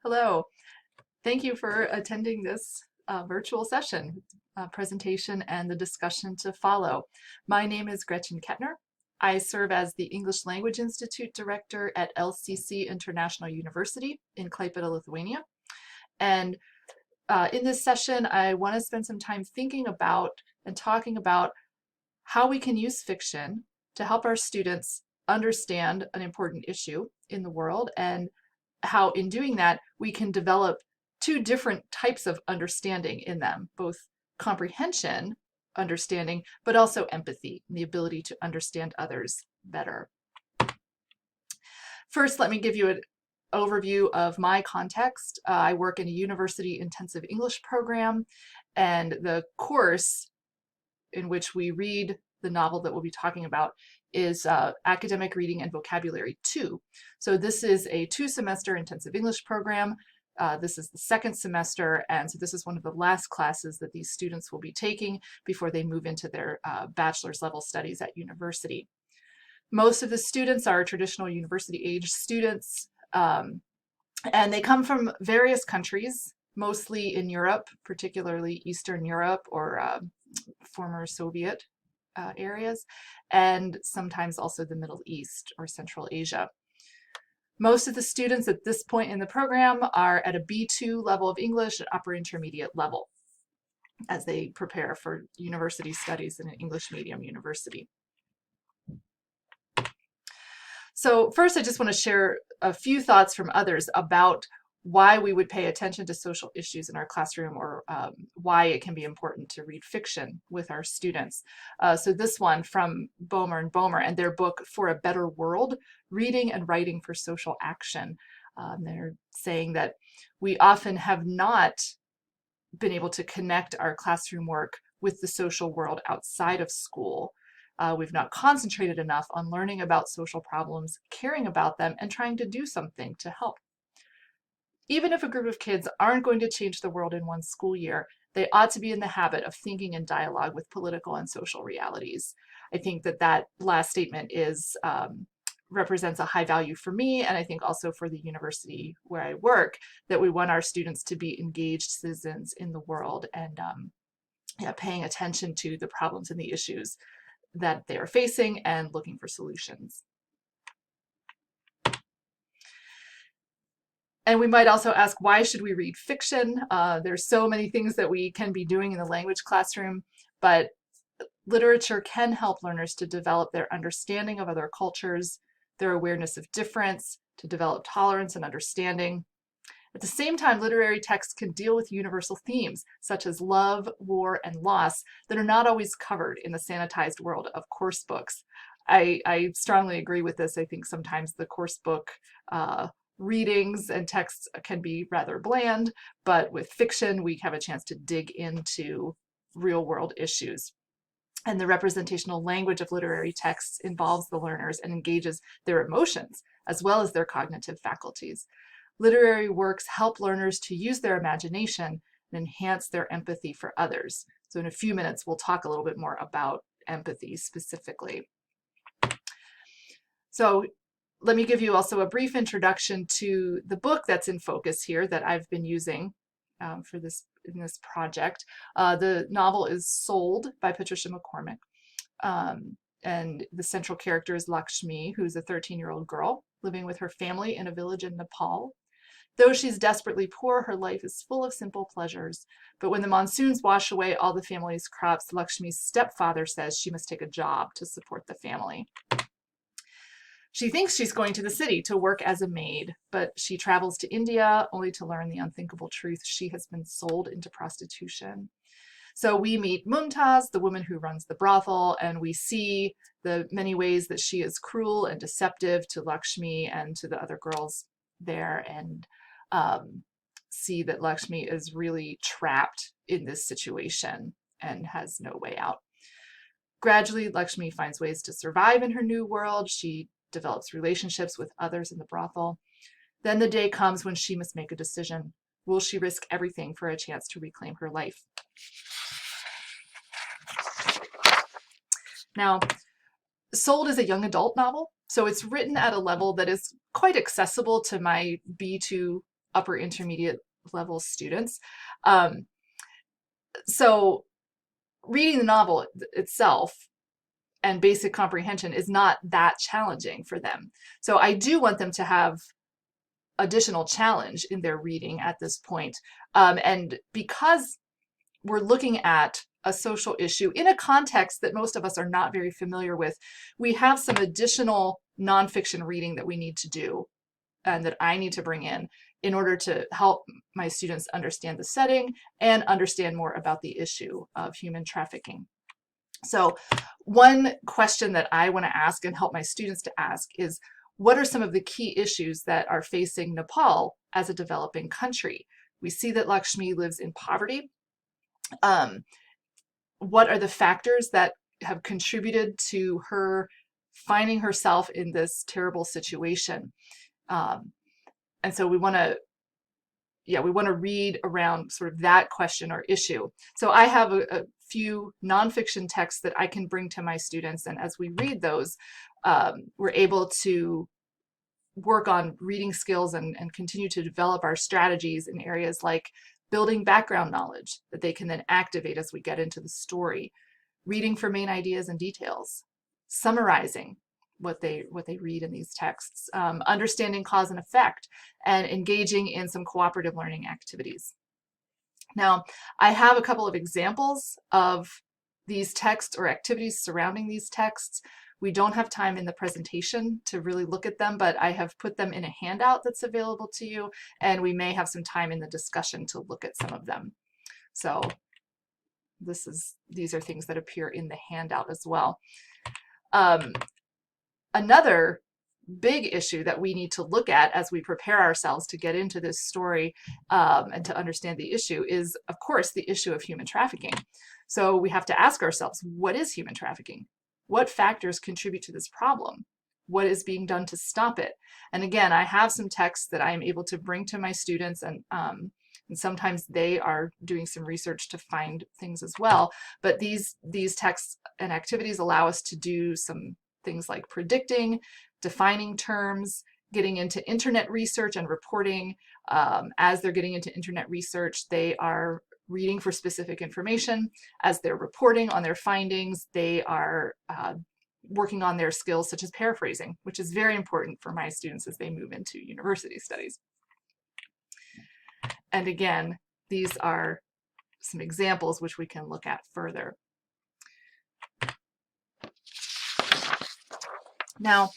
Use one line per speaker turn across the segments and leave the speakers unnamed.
Hello. Thank you for attending this virtual session, presentation, and the discussion to follow. My name is Gretchen Kettner. I serve as the English Language Institute Director at LCC International University in Klaipėda, Lithuania. And in this session, I want to spend some time thinking about and talking about how we can use fiction to help our students understand an important issue in the world, and how in doing that we can develop two different types of understanding in them, both comprehension, understanding, but also empathy, the ability to understand others better. First, let me give you an overview of my context. I work in a university intensive English program, and the course in which we read the novel that we'll be talking about is Academic Reading and Vocabulary 2. So this is a 2-semester intensive English program. This is the second semester, and so this is one of the last classes that these students will be taking before they move into their bachelor's level studies at university. Most of the students are traditional university age students, and they come from various countries, mostly in Europe, particularly Eastern Europe or former Soviet areas, and sometimes also the Middle East or Central Asia. Most of the students at this point in the program are at a B2 level of English at upper intermediate level as they prepare for university studies in an English medium university. So first, I just want to share a few thoughts from others about why we would pay attention to social issues in our classroom, or why it can be important to read fiction with our students. So this one from Bomer and Bomer and their book For a Better World, Reading and Writing for Social Action. They're saying that we often have not been able to connect our classroom work with the social world outside of school. We've not concentrated enough on learning about social problems, caring about them, and trying to do something to help. Even if a group of kids aren't going to change the world in one school year, they ought to be in the habit of thinking in dialogue with political and social realities. I think that that last statement represents a high value for me, and I think also for the university where I work, that we want our students to be engaged citizens in the world and paying attention to the problems and the issues that they are facing and looking for solutions. And we might also ask, why should we read fiction? There's so many things that we can be doing in the language classroom, but literature can help learners to develop their understanding of other cultures, their awareness of difference, to develop tolerance and understanding. At the same time, literary texts can deal with universal themes, such as love, war, and loss, that are not always covered in the sanitized world of course books. I strongly agree with this. I think sometimes the course book readings and texts can be rather bland, but with fiction, we have a chance to dig into real world issues. And the representational language of literary texts involves the learners and engages their emotions as well as their cognitive faculties. Literary works help learners to use their imagination and enhance their empathy for others. So in a few minutes, we'll talk a little bit more about empathy specifically. So let me give you also a brief introduction to the book that's in focus here that I've been using in this project. The novel is Sold by Patricia McCormick. And the central character is Lakshmi, who's a 13-year-old girl living with her family in a village in Nepal. Though she's desperately poor, her life is full of simple pleasures. But when the monsoons wash away all the family's crops, Lakshmi's stepfather says she must take a job to support the family. She thinks she's going to the city to work as a maid, but she travels to India only to learn the unthinkable truth: she has been sold into prostitution. So we meet Mumtaz, the woman who runs the brothel, and we see the many ways that she is cruel and deceptive to Lakshmi and to the other girls there, and see that Lakshmi is really trapped in this situation and has no way out. Gradually, Lakshmi finds ways to survive in her new world. She develops relationships with others in the brothel. Then the day comes when she must make a decision. Will she risk everything for a chance to reclaim her life? Now, Sold is a young adult novel, so it's written at a level that is quite accessible to my B2 upper intermediate level students. Um, so reading the novel itself and basic comprehension is not that challenging for them. So I do want them to have additional challenge in their reading at this point. And because we're looking at a social issue in a context that most of us are not very familiar with, we have some additional nonfiction reading that we need to do and that I need to bring in order to help my students understand the setting and understand more about the issue of human trafficking. So one question that I want to ask and help my students to ask is, what are some of the key issues that are facing Nepal as a developing country? We see that Lakshmi lives in poverty. What are the factors that have contributed to her finding herself in this terrible situation? And so we want to read around sort of that question or issue. So I have a few nonfiction texts that I can bring to my students, and as we read those, we're able to work on reading skills and continue to develop our strategies in areas like building background knowledge that they can then activate as we get into the story, reading for main ideas and details, summarizing what they read in these texts, understanding cause and effect, and engaging in some cooperative learning activities. Now, I have a couple of examples of these texts or activities surrounding these texts. We don't have time in the presentation to really look at them, but I have put them in a handout that's available to you, and we may have some time in the discussion to look at some of them. So these are things that appear in the handout as well. Another big issue that we need to look at as we prepare ourselves to get into this story and to understand the issue is, of course, the issue of human trafficking. So we have to ask ourselves, what is human trafficking? What factors contribute to this problem? What is being done to stop it? And again, I have some texts that I am able to bring to my students, and sometimes they are doing some research to find things as well. But these texts and activities allow us to do some things like predicting, defining terms, getting into internet research and reporting. As they're getting into internet research, they are reading for specific information. As they're reporting on their findings, they are working on their skills such as paraphrasing, which is very important for my students as they move into university studies. And again, these are some examples which we can look at further. Now,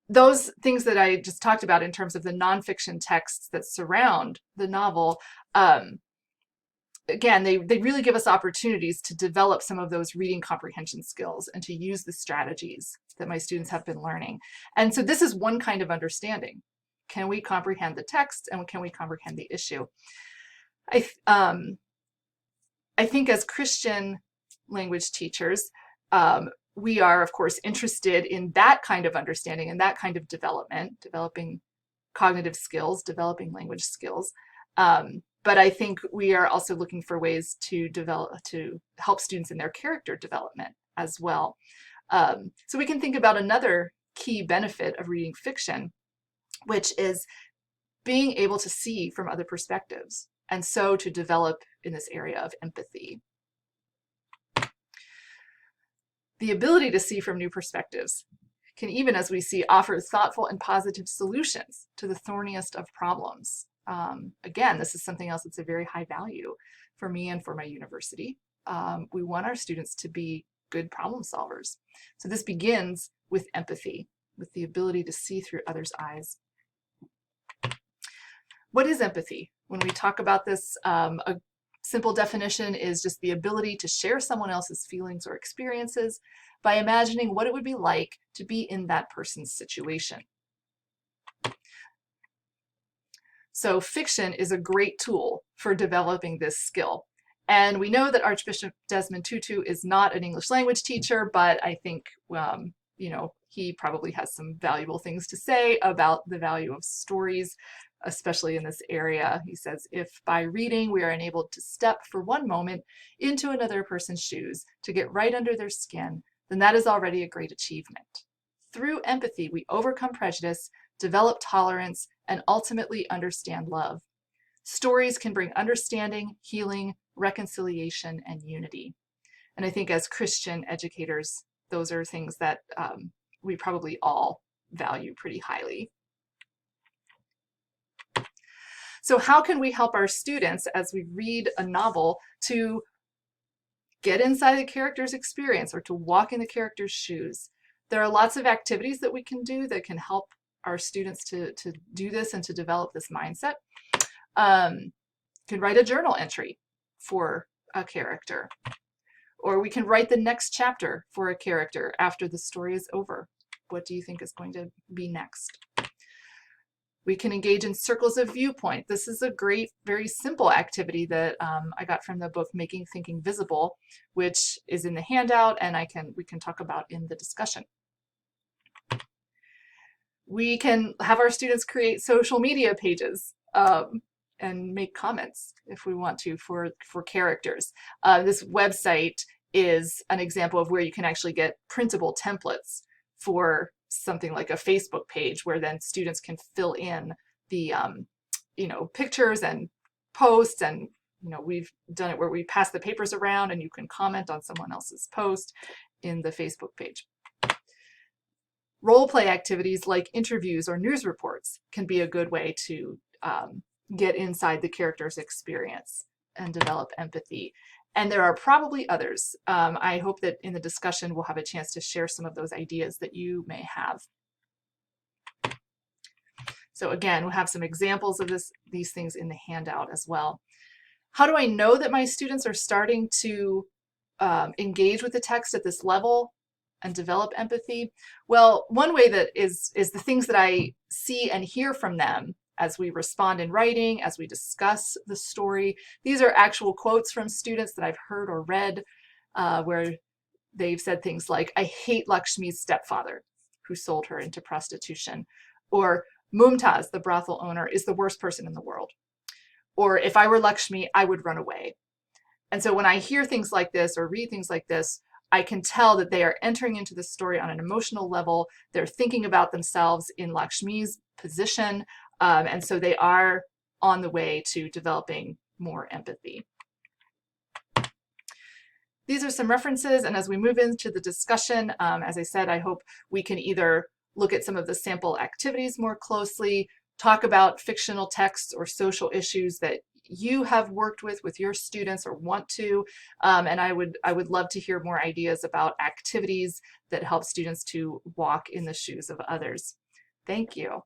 those things that I just talked about in terms of the nonfiction texts that surround the novel, again, they really give us opportunities to develop some of those reading comprehension skills and to use the strategies that my students have been learning. And so this is one kind of understanding. Can we comprehend the text, and can we comprehend the issue? I think as Christian language teachers, we are, of course, interested in that kind of understanding and that kind of development, developing cognitive skills, developing language skills. But I think we are also looking for ways to help students in their character development as well. So we can think about another key benefit of reading fiction, which is being able to see from other perspectives, and so to develop in this area of empathy. The ability to see from new perspectives can, even as we see, offer thoughtful and positive solutions to the thorniest of problems. Again, this is something else that's a very high value for me and for my university. We want our students to be good problem solvers. So this begins with empathy, with the ability to see through others' eyes. What is empathy? When we talk about this, a simple definition is just the ability to share someone else's feelings or experiences by imagining what it would be like to be in that person's situation. So fiction is a great tool for developing this skill. And we know that Archbishop Desmond Tutu is not an English language teacher, but I think he probably has some valuable things to say about the value of stories, especially in this area. He says, if by reading we are enabled to step for one moment into another person's shoes to get right under their skin, then that is already a great achievement. Through empathy, we overcome prejudice, develop tolerance, and ultimately understand love. Stories can bring understanding, healing, reconciliation, and unity. And I think as Christian educators, those are things that we probably all value pretty highly. So how can we help our students as we read a novel to get inside the character's experience or to walk in the character's shoes? There are lots of activities that we can do that can help our students to do this and to develop this mindset. You can write a journal entry for a character, or we can write the next chapter for a character after the story is over. What do you think is going to be next? We can engage in circles of viewpoint. This is a great, very simple activity that I got from the book Making Thinking Visible, which is in the handout, and we can talk about in the discussion. We can have our students create social media pages and make comments if we want to for characters. This website is an example of where you can actually get printable templates for something like a Facebook page, where then students can fill in the pictures and posts, and we've done it where we pass the papers around and you can comment on someone else's post in the Facebook page. Role play activities like interviews or news reports can be a good way to get inside the character's experience and develop empathy. And there are probably others. I hope that in the discussion we'll have a chance to share some of those ideas that you may have. So again, we'll have some examples of these things in the handout as well. How do I know that my students are starting to engage with the text at this level and develop empathy? Well, one way that is the things that I see and hear from them as we respond in writing, as we discuss the story. These are actual quotes from students that I've heard or read where they've said things like, "I hate Lakshmi's stepfather who sold her into prostitution," or "Mumtaz, the brothel owner, is the worst person in the world," or "If I were Lakshmi, I would run away." And so when I hear things like this or read things like this, I can tell that they are entering into the story on an emotional level. They're thinking about themselves in Lakshmi's position. And so they are on the way to developing more empathy. These are some references, and as we move into the discussion, as I said, I hope we can either look at some of the sample activities more closely, talk about fictional texts or social issues that you have worked with your students or want to, and I would love to hear more ideas about activities that help students to walk in the shoes of others. Thank you.